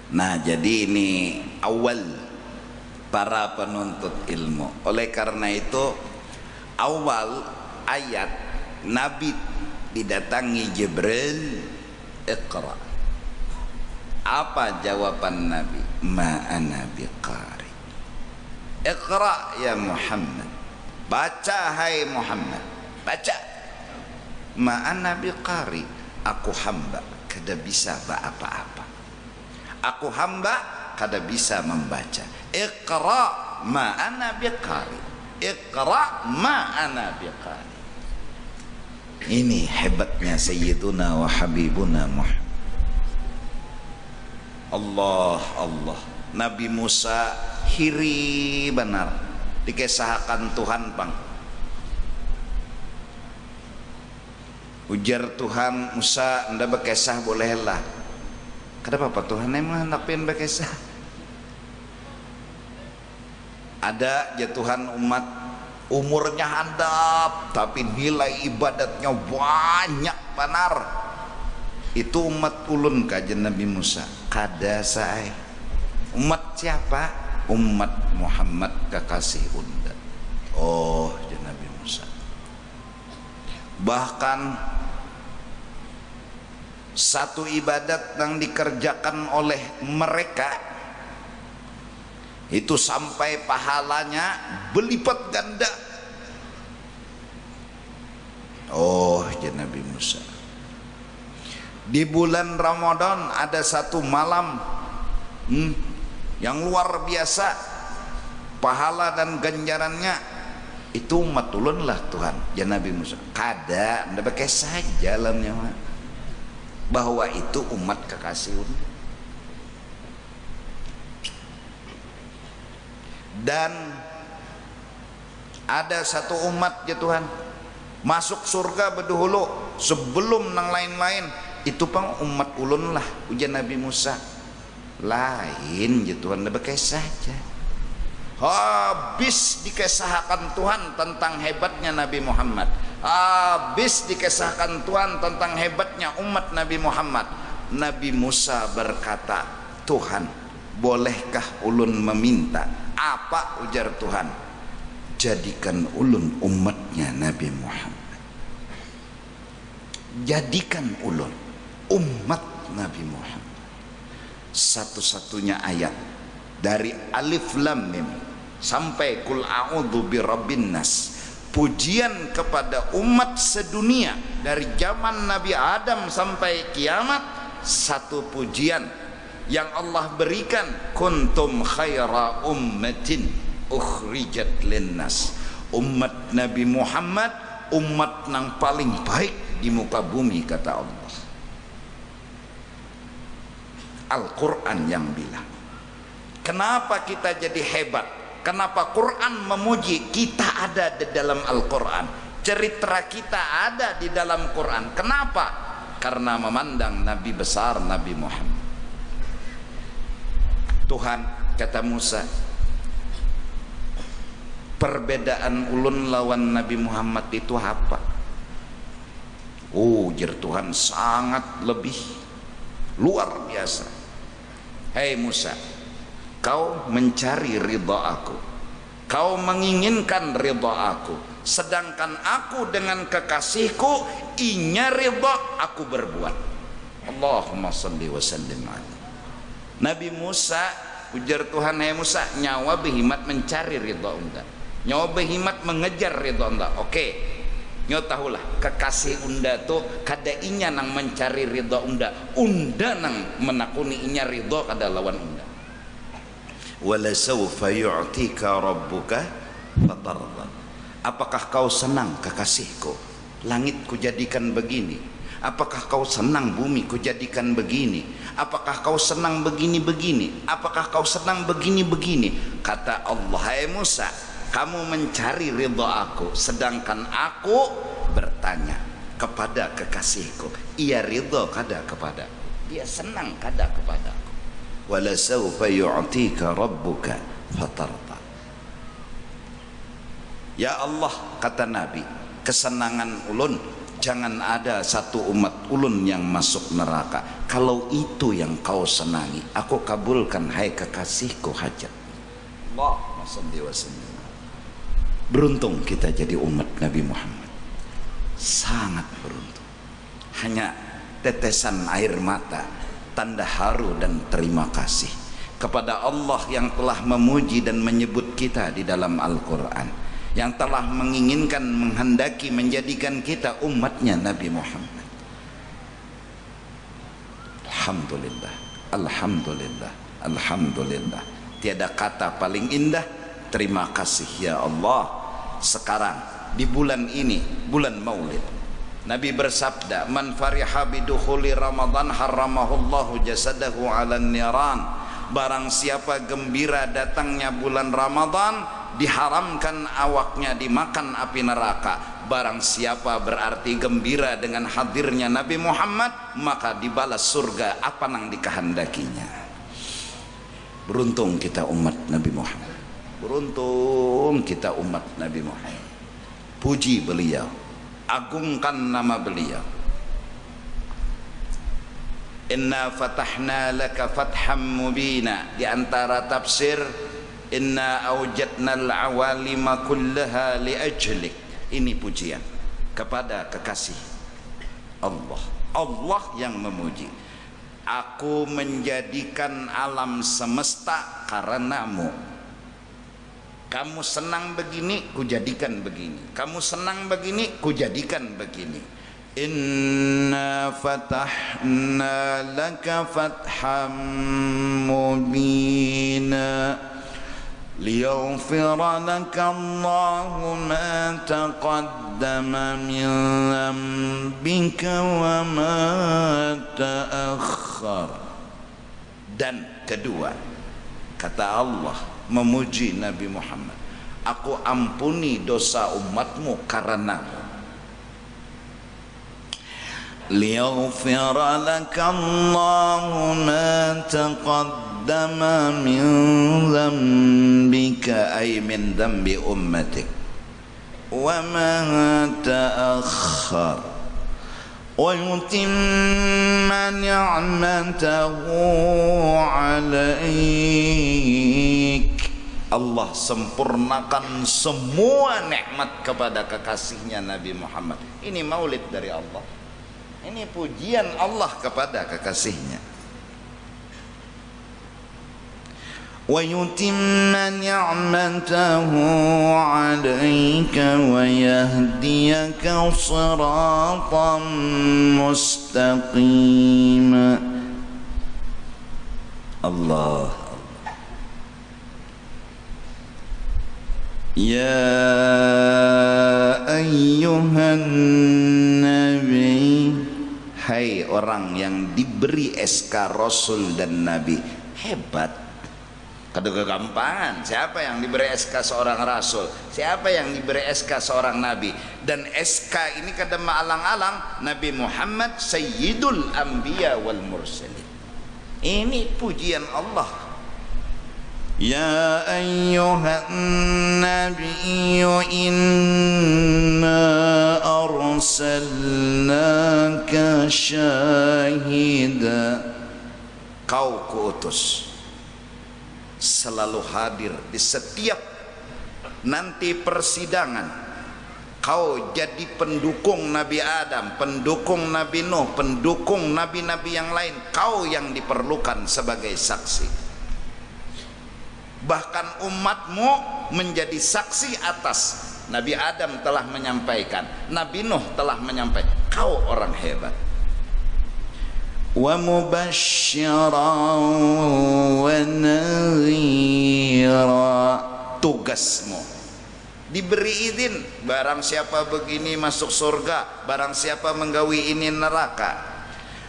Nah, jadi ini awal para penuntut ilmu. Oleh karena itu awal ayat Nabi didatangi Jibril, Iqra. Apa jawaban Nabi? Ma ana biqari. Iqra ya Muhammad. Baca hai Muhammad. Baca. Ma ana biqari. Aku hamba kada bisa apa-apa. Aku hamba kada bisa membaca. Iqra ma ana biqari. Iqra ma ana biqari. Ini hebatnya Sayyiduna wa Habibuna Muhammad. Allah Allah. Nabi Musa hiri benar dikesahkan Tuhan bang. Ujar Tuhan, Musa anda berkesah bolehlah. Kenapa Pak Tuhan emang hendak pengen berkesah? Ada ya Tuhan umat umurnya handap tapi nilai ibadatnya banyak benar. Itu umat ulun kajian Nabi Musa. Kada saya. Umat siapa? Umat Muhammad kekasih unda. Oh, ya Nabi Musa. Bahkan satu ibadat yang dikerjakan oleh mereka itu sampai pahalanya berlipat ganda. Oh, ya Nabi Musa. Di bulan Ramadan ada satu malam yang luar biasa pahala dan ganjarannya. Itu umat ulun lah Tuhan ya Nabi Musa. Kada anda pakai saja dalamnya bahwa itu umat kekasih ulun. Dan ada satu umat ya Tuhan masuk surga berdahulu sebelum nang lain-lain. Itu pang umat ulun lah ujian Nabi Musa. Lain ya Tuhan bekai saja. Habis dikesahkan Tuhan tentang hebatnya Nabi Muhammad. Habis dikesahkan Tuhan tentang hebatnya umat Nabi Muhammad. Nabi Musa berkata, Tuhan bolehkah ulun meminta? Apa ujar Tuhan? Jadikan ulun umatnya Nabi Muhammad. Jadikan ulun umat Nabi Muhammad. Satu-satunya ayat dari Alif Lam Mim sampai Qul a'udzu birabbin nas, pujian kepada umat sedunia dari zaman Nabi Adam sampai kiamat. Satu pujian yang Allah berikan, kuntum khaira ummatin ukhrijat linnas. Umat Nabi Muhammad umat yang paling baik di muka bumi kata Allah. Al-Quran yang bilang. Kenapa kita jadi hebat? Kenapa Quran memuji? Kita ada di dalam Al-Quran. Cerita kita ada di dalam Quran. Kenapa? Karena memandang Nabi besar Nabi Muhammad. Tuhan kata Musa, perbedaan ulun lawan Nabi Muhammad itu apa? Oh, jar Tuhan sangat lebih luar biasa. Hei Musa, kau mencari ridha aku, kau menginginkan ridha aku, sedangkan aku dengan kekasihku inya ridha aku berbuat. Allahumma salli wa sallim ala Nabi Musa. Ujar Tuhan, hei Musa, nyawa behimat mencari ridha unda, nyawa behimat mengejar ridha unda. Oke, nyo tahulah kekasih unda tu kada inya nang mencari ridha unda, unda nang menakuni inya ridha kada lawan unda. Wala sawfa yu'tika rabbuka fatarda. Apakah kau senang kekasihku? Langit ku jadikan begini. Apakah kau senang bumi ku jadikan begini? Apakah kau senang begini-begini? Apakah kau senang begini-begini? Kata Allah, hai Musa, kamu mencari ridha aku, sedangkan aku bertanya kepada kekasihku, ia ridha kada kepada, dia senang kada kepada aku. Wala sawfa yu'tika rabbuka fatarda. Ya Allah, kata Nabi, kesenangan ulun jangan ada satu umat ulun yang masuk neraka. Kalau itu yang kau senangi, aku kabulkan hai kekasihku hajat. Allahumma shalli wa sallim. Beruntung kita jadi umat Nabi Muhammad, sangat beruntung. Hanya tetesan air mata, tanda haru dan terima kasih kepada Allah yang telah memuji dan menyebut kita di dalam Al-Quran, yang telah menginginkan, menghendaki menjadikan kita umatnya Nabi Muhammad. Alhamdulillah, Alhamdulillah, Alhamdulillah. Tiada kata paling indah terima kasih ya Allah. Sekarang di bulan ini, bulan Maulid, Nabi bersabda, man fariha bidukhuli Ramadan haramahullahu jasadahu 'alan niran. Barang siapa gembira datangnya bulan Ramadan, diharamkan awaknya dimakan api neraka. Barang siapa berarti gembira dengan hadirnya Nabi Muhammad, maka dibalas surga apa nang dikehendakinya. Beruntung kita umat Nabi Muhammad, beruntung kita umat Nabi Muhammad. Puji beliau, agungkan nama beliau. Inna fatahna laka fatham mubina. Di antara tafsir, inna awjadnal awalima kullaha li ajlik. Ini pujian kepada kekasih Allah. Allah yang memuji. Aku menjadikan alam semesta karenamu. Kamu senang begini, kujadikan begini. Kamu senang begini, kujadikan begini. Inna fatahna laka fatham mubina liyaghfira laka Allahu ma taqaddama min dhanbika wa ma ta'akhkhar. Dan kedua, kata Allah memuji Nabi Muhammad, aku ampuni dosa umatmu karenamu. liyaghfira laka Allahu ma taqaddama min dhanbika ay min dhanbi ummatik wa ma ta'akhkhar wa yutimma ni'matahu 'alaik. Allah sempurnakan semua nikmat kepada kekasihnya Nabi Muhammad. Ini maulid dari Allah. Ini pujian Allah kepada kekasihnya. Wa yutimma ni'matahu 'alaika wa yahdiyaka siratan mustaqima. Allah. Ya ayyuhan nabi, hai orang yang diberi SK Rasul dan Nabi. Hebat, kada kegampangan. Siapa yang diberi SK seorang Rasul? Siapa yang diberi SK seorang Nabi? Dan SK ini kada maalang-alang, Nabi Muhammad Sayyidul Anbiya wal Mursalin. Ini pujian Allah. Ya ayyuhan nabiyyu inna arsalnaka syahida. Kau kuutus selalu hadir di setiap nanti persidangan. Kau jadi pendukung Nabi Adam, pendukung Nabi Nuh, pendukung nabi-nabi yang lain. Kau yang diperlukan sebagai saksi. Bahkan umatmu menjadi saksi atas Nabi Adam telah menyampaikan, Nabi Nuh telah menyampaikan. Kau orang hebat. Wa mubasysyiran wa nadhira. Tugasmu diberi izin, barang siapa begini masuk surga, barang siapa menggawi ini neraka.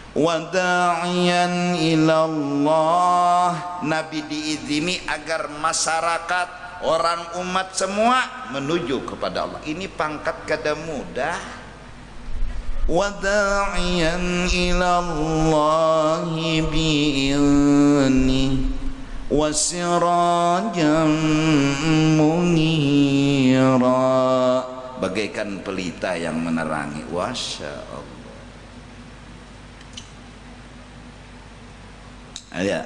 Wada'iyan ilallah. Nabi diizini agar masyarakat, orang umat semua menuju kepada Allah. Ini pangkat kada mudah. Wada'iyan ilallahi bi'izni wasirajan munira. bagaikan pelita yang menerangi. Masya Allah. Ya.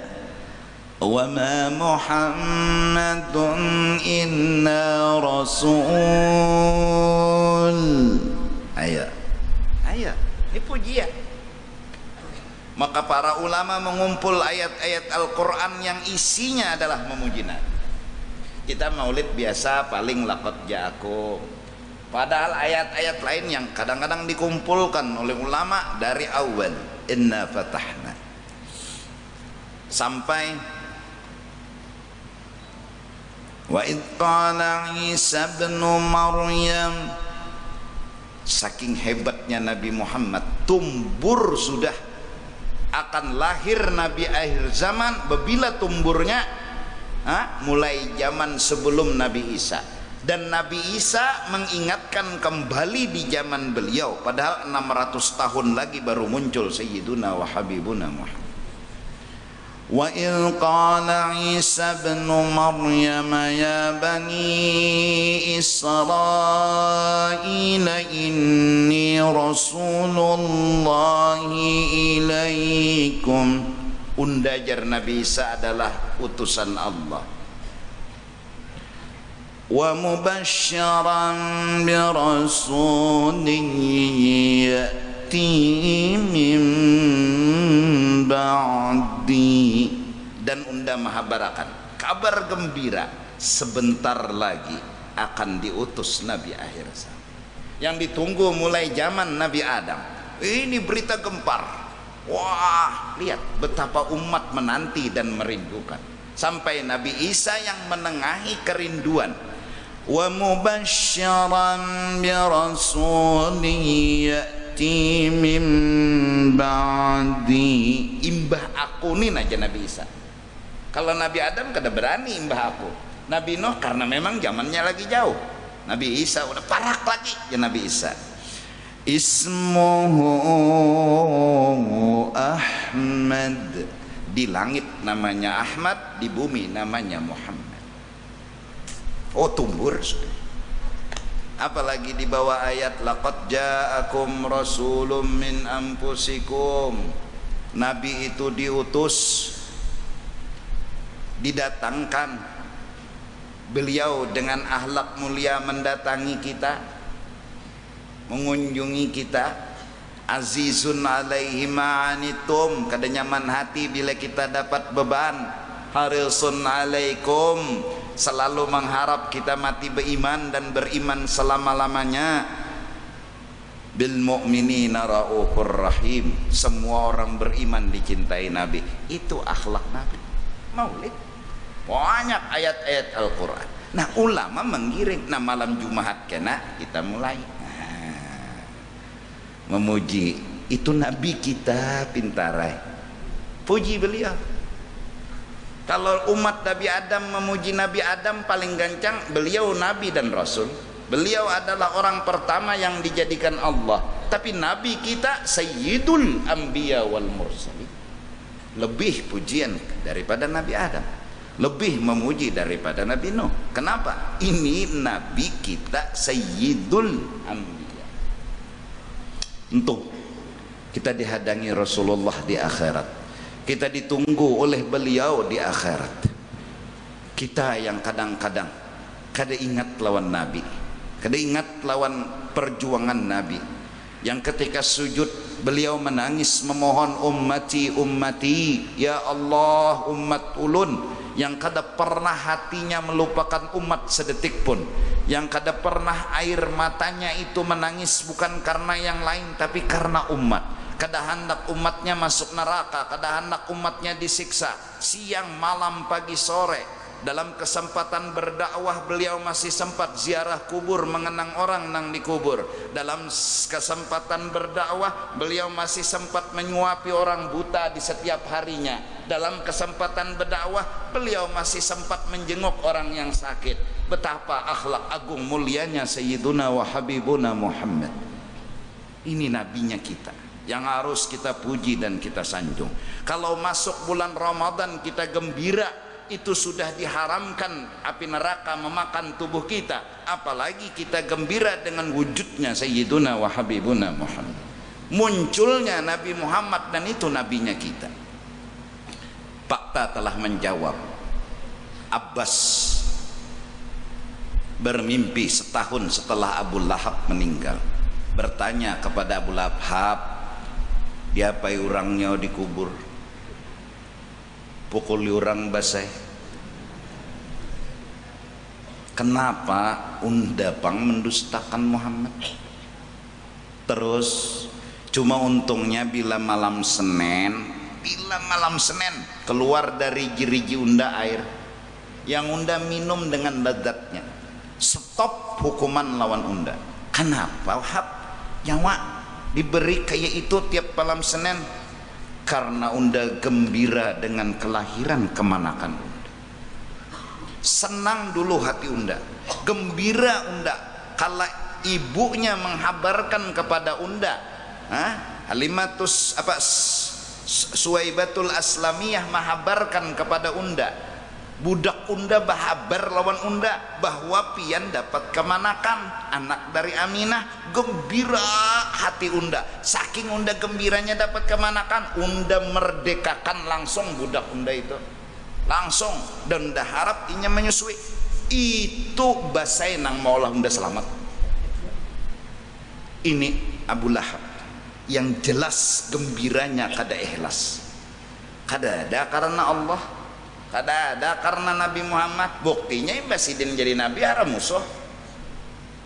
Wa ma Muhammadun inna rasul. Ayo. Ini pujian. Maka para ulama mengumpul ayat-ayat Al-Quran yang isinya adalah memuji Nabi. Kita maulid biasa paling laqad ja'akum. Padahal ayat-ayat lain yang kadang-kadang dikumpulkan oleh ulama dari awal inna fatahna sampai wa idh qala Isa ibn Maryam. Saking hebatnya Nabi Muhammad, tumbur sudah akan lahir Nabi akhir zaman. Bila tumburnya mulai zaman sebelum Nabi Isa, dan Nabi Isa mengingatkan kembali di zaman beliau, padahal 600 tahun lagi baru muncul Sayyiduna wa Habibuna Muhammad. Wa idh qala Isa ibn Maryam ya bani Israil inni rasulullahi ilaikum. Undajar Nabi Isa adalah utusan Allah. Wa mubasysyiran bi rasulin ya'ti min ba'di, dan unda mahabarakan kabar gembira sebentar lagi akan diutus Nabi akhir zaman yang ditunggu mulai zaman Nabi Adam. Ini berita gempar. Wah, lihat betapa umat menanti dan merindukan sampai Nabi Isa yang menengahi kerinduan. Wa mubasysyiran bi rasulin ya'ti min ba'di. Imbah aku nih aja Nabi Isa. Kalau Nabi Adam kada berani imbah aku. Nabi Nuh karena memang zamannya lagi jauh. Nabi Isa udah parak lagi ya Nabi Isa. Ismuhu Ahmad. Di langit namanya Ahmad, di bumi namanya Muhammad. Oh, tumbur sudah. Apalagi di bawah ayat laqad ja'akum rasulun min anfusikum. Nabi itu diutus, didatangkan. Beliau dengan akhlak mulia mendatangi kita, mengunjungi kita. Azizun alaihi ma'anitum, kada nyaman hati bila kita dapat beban. Harisun alaikum, selalu mengharap kita mati beriman dan beriman selama-lamanya. Bil mu'minina raufur rahim, semua orang beriman dicintai Nabi. Itu akhlak Nabi. Maulid banyak ayat-ayat Al-Quran. Nah, ulama menggiring. Nah, malam Jumat kena kita mulai memuji. Itu Nabi kita pintarai, puji beliau. Kalau umat Nabi Adam memuji Nabi Adam paling gancang, beliau Nabi dan Rasul. Beliau adalah orang pertama yang dijadikan Allah. Tapi Nabi kita Sayyidul Anbiya wal Mursalin. Lebih pujian daripada Nabi Adam, lebih memuji daripada Nabi Nuh. Kenapa? Ini Nabi kita Sayyidul Anbiya. Untuk kita dihadangi Rasulullah di akhirat, kita ditunggu oleh beliau di akhirat. Kita yang kadang-kadang kada ingat lawan Nabi, kada ingat lawan perjuangan Nabi, yang ketika sujud beliau menangis memohon ummati ummati, ya Allah umat ulun, yang kada pernah hatinya melupakan umat sedetik pun, yang kada pernah air matanya itu menangis bukan karena yang lain tapi karena umat. Kada hendak umatnya masuk neraka, kada hendak umatnya disiksa siang malam pagi sore. Dalam kesempatan berdakwah beliau masih sempat ziarah kubur, mengenang orang nang dikubur. Dalam kesempatan berdakwah beliau masih sempat menyuapi orang buta di setiap harinya. Dalam kesempatan berdakwah beliau masih sempat menjenguk orang yang sakit. Betapa akhlak agung mulianya Sayyiduna wa Habibuna Muhammad. Ini nabinya kita yang harus kita puji dan kita sanjung. Kalau masuk bulan Ramadan kita gembira, itu sudah diharamkan api neraka memakan tubuh kita, apalagi kita gembira dengan wujudnya Sayyiduna wa Habibuna Muhammad, munculnya Nabi Muhammad, dan itu nabinya kita. Fakta telah menjawab. Abbas bermimpi setahun setelah Abu Lahab meninggal, bertanya kepada Abu Lahab, diapai orangnya dikubur, pukul orang basah, kenapa unda pang mendustakan Muhammad? Terus cuma untungnya bila malam Senin keluar dari jeriji unda air yang unda minum dengan lezatnya, stop hukuman lawan unda. Kenapa Wahab nyawa diberi kayak itu tiap malam Senin? Karena unda gembira dengan kelahiran kemanakan unda, senang dulu hati unda, gembira unda kalau ibunya menghabarkan kepada unda, Halimatus Suwaibatul Aslamiyah menghabarkan kepada unda, budak unda bahabar lawan unda bahwa pian dapat kemanakan anak dari Aminah. Gembira hati unda, saking unda gembiranya dapat kemanakan, unda merdekakan langsung budak unda itu langsung, dan unda harap inya menyusui. Itu basai nang maulah unda selamat. Ini Abu Lahab yang jelas gembiranya kada ikhlas, kada ada karena Allah, kada ada karena Nabi Muhammad. Buktinya Presiden jadi Nabi haram musuh,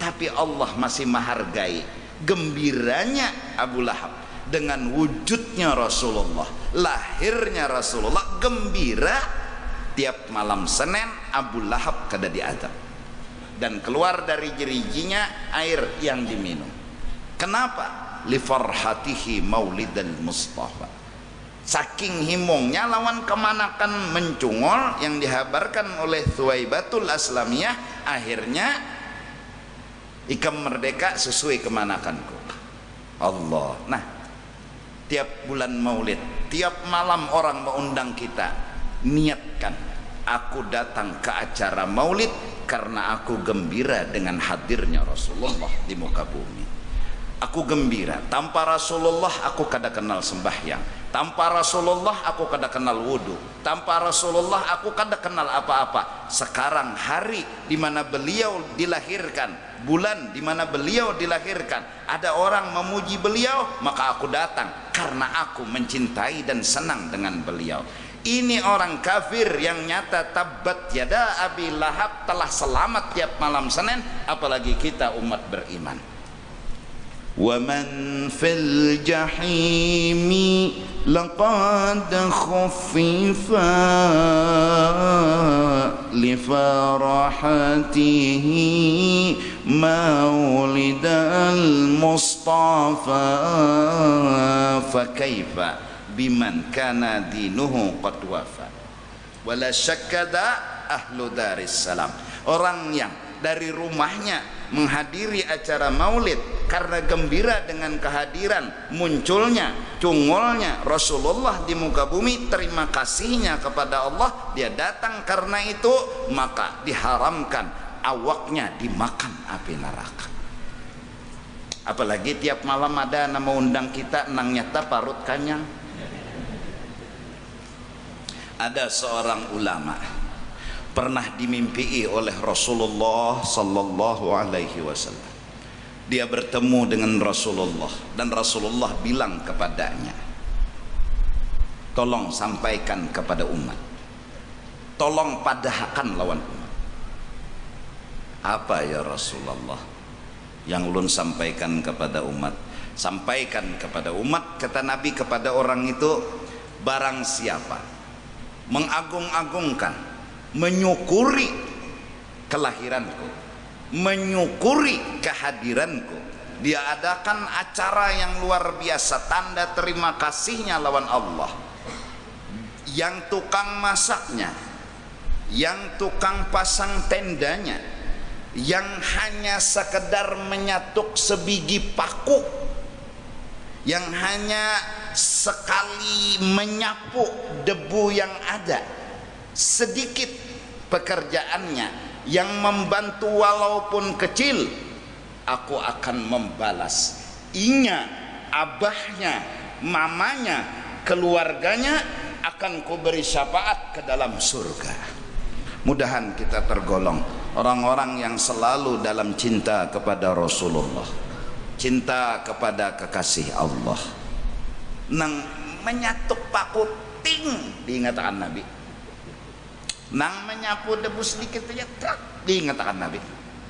tapi Allah masih menghargai gembiranya Abu Lahab dengan wujudnya Rasulullah, lahirnya Rasulullah. Gembira tiap malam Senin Abu Lahab kada diadab, dan keluar dari jerijinya air yang diminum. Kenapa? Li farhatihi maulidal Mustafa, saking himungnya lawan kemanakan mencungol yang dihabarkan oleh Thuwaibatul Aslamiyah. Akhirnya ikam merdeka sesuai kemanakanku Allah. Nah, tiap bulan maulid, tiap malam orang mengundang kita, niatkan aku datang ke acara maulid karena aku gembira dengan hadirnya Rasulullah di muka bumi. Aku gembira, tanpa Rasulullah aku kada kenal sembahyang, tanpa Rasulullah aku kada kenal wudu, tanpa Rasulullah aku kada kenal apa-apa. Sekarang hari di mana beliau dilahirkan, bulan di mana beliau dilahirkan, ada orang memuji beliau, maka aku datang karena aku mencintai dan senang dengan beliau. Ini orang kafir yang nyata tabbat yada Abi Lahab telah selamat tiap malam Senin, apalagi kita umat beriman. وَمَنْ فِي الْجَحِيمِ لَقَدْ خُفِّفَا لِفَرَحَتِهِ مَوْلِدَ الْمُصْطَفَى فَكَيْفَ بِمَنْ كَانَ دِينُهُ قَدْ وَفَى وَلَا شَكَّدَ أَهْلُ دَارِ السَّلَامِ. Orang yang dari rumahnya menghadiri acara maulid karena gembira dengan kehadiran munculnya, cungolnya Rasulullah di muka bumi, terima kasihnya kepada Allah, dia datang karena itu, maka diharamkan awaknya dimakan api neraka. Apalagi tiap malam ada nama undang kita nang nyata parut kanyang. Ada seorang ulama pernah dimimpi oleh Rasulullah sallallahu alaihi wasallam. Dia bertemu dengan Rasulullah dan Rasulullah bilang kepadanya, tolong sampaikan kepada umat, tolong padahkan lawan umat. Apa ya Rasulullah yang ulun sampaikan kepada umat? Sampaikan kepada umat, kata Nabi kepada orang itu, barang siapa mengagung-agungkan, menyukuri kelahiranku, menyukuri kehadiranku, dia adakan acara yang luar biasa, tanda terima kasihnya lawan Allah. Yang tukang masaknya, yang tukang pasang tendanya, yang hanya sekedar menyatuk sebiji paku, yang hanya sekali menyapu debu yang ada, sedikit pekerjaannya yang membantu walaupun kecil, aku akan membalas. Inya, abahnya, mamanya, keluarganya akan kuberi syafaat ke dalam surga. Mudahan kita tergolong orang-orang yang selalu dalam cinta kepada Rasulullah, cinta kepada kekasih Allah, nang menyatuk pakuting diingatan Nabi, nang menyapu debu sedikit saja trak diingatan Nabi,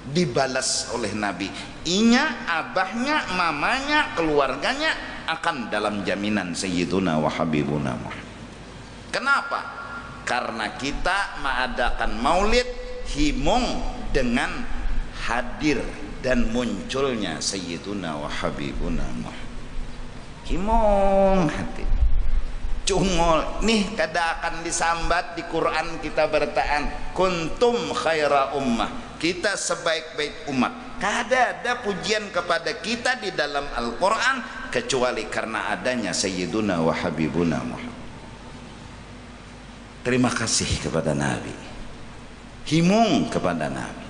dibalas oleh Nabi. Inya, abahnya, mamanya, keluarganya akan dalam jaminan Sayyiduna wa Habibuna Muhammad. Kenapa? Karena kita mengadakan maulid himung dengan hadir dan munculnya Sayyiduna wa Habibuna Muhammad. Himung hati cungol nih kada akan disambat di Quran. Kita bertaan kuntum khaira ummah, kita sebaik-baik umat. Kada ada pujian kepada kita di dalam Al-Quran kecuali karena adanya Sayyiduna wa Habibuna Muhammad. Terima kasih kepada Nabi, himung kepada Nabi.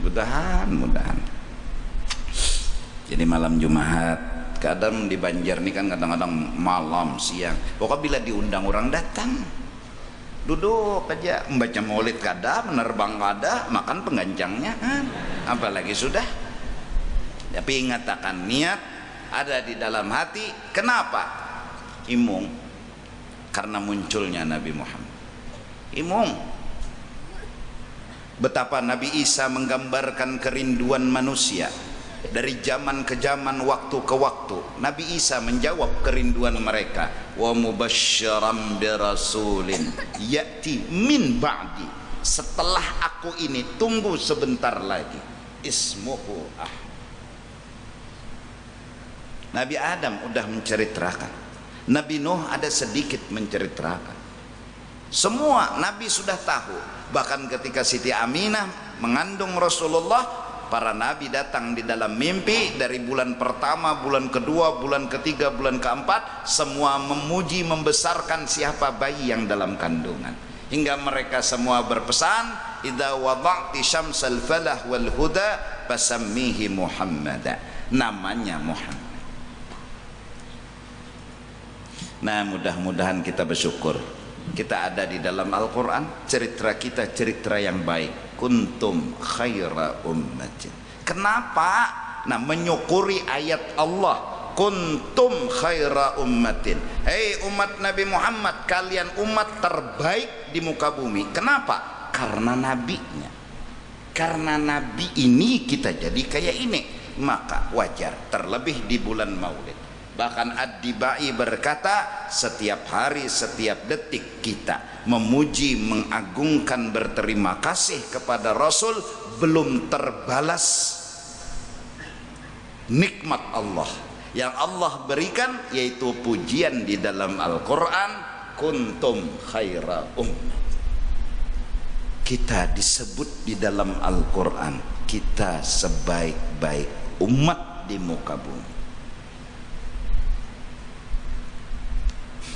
Mudahan. Jadi malam Jumat, kadang di Banjar nih kan kadang-kadang malam siang, pokoknya bila diundang orang datang, duduk aja membaca maulid kada, menerbang kada, makan penggancangnya kan, apalagi sudah. Tapi ingat akan niat ada di dalam hati. Kenapa? Himung karena munculnya Nabi Muhammad. Himung betapa Nabi Isa menggambarkan kerinduan manusia dari zaman ke zaman, waktu ke waktu. Nabi Isa menjawab kerinduan mereka, wa mubasysyiran birasulin ya'ti min ba'di, setelah aku ini tunggu sebentar lagi, ismuhu Ahmad. Nabi Adam udah menceritakan, Nabi Nuh ada sedikit menceritakan. Semua Nabi sudah tahu. Bahkan ketika Siti Aminah mengandung Rasulullah, para Nabi datang di dalam mimpi dari bulan pertama, bulan kedua, bulan ketiga, bulan keempat, semua memuji membesarkan siapa bayi yang dalam kandungan. Hingga mereka semua berpesan, idza wada'ti syamsal falah wal huda fasammihi Muhammada, namanya Muhammad. Nah, mudah-mudahan kita bersyukur kita ada di dalam Al-Quran, cerita kita cerita yang baik. Kuntum khaira ummatin. Kenapa? Nah, menyukuri ayat Allah, kuntum khaira ummatin. Hei umat Nabi Muhammad, kalian umat terbaik di muka bumi. Kenapa? Karena nabinya. Karena nabi ini kita jadi kayak ini, maka wajar, terlebih di bulan Maulid. Bahkan Ad-Dibai berkata, setiap hari, setiap detik kita memuji, mengagungkan, berterima kasih kepada Rasul, belum terbalas nikmat Allah yang Allah berikan, yaitu pujian di dalam Al-Quran, kuntum khaira ummah. Kita disebut di dalam Al-Quran, kita sebaik-baik umat di muka bumi.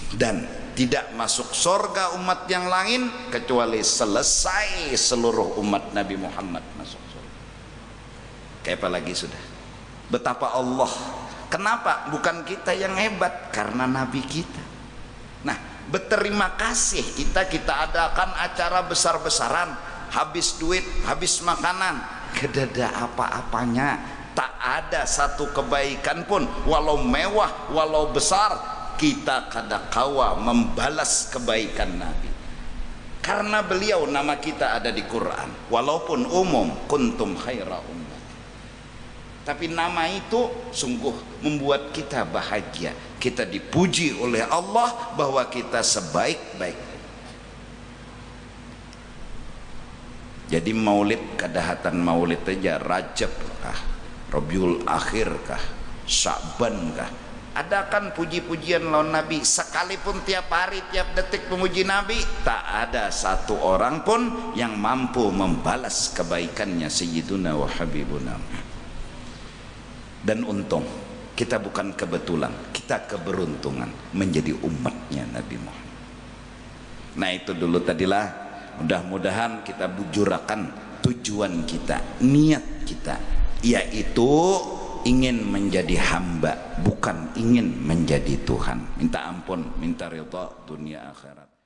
Dan tidak masuk surga umat yang lain kecuali selesai seluruh umat Nabi Muhammad masuk surga. Kayak apa lagi sudah? Betapa Allah. Kenapa? Bukan kita yang hebat, karena Nabi kita. Nah, berterima kasih kita adakan acara besar-besaran, habis duit, habis makanan, kedada apa-apanya, tak ada satu kebaikan pun, walau mewah, walau besar, kita kadakawa membalas kebaikan Nabi. Karena beliau nama kita ada di Quran, walaupun umum, kuntum khaira ummah. Tapi nama itu sungguh membuat kita bahagia. Kita dipuji oleh Allah bahwa kita sebaik-baik. Jadi maulid, kedahatan maulid aja, Rajab kah, Rabiul Akhir kah, Sya'ban kah, adakan puji-pujian lawan Nabi. Sekalipun tiap hari, tiap detik memuji Nabi, tak ada satu orang pun yang mampu membalas kebaikannya Sayyiduna wa Habibuna. Dan untung Kita bukan kebetulan, kita keberuntungan menjadi umatnya Nabi Muhammad. Nah itu dulu tadilah, mudah-mudahan kita bujurakan tujuan kita, niat kita, yaitu ingin menjadi hamba, bukan ingin menjadi Tuhan. Minta ampun, minta ridha dunia akhirat.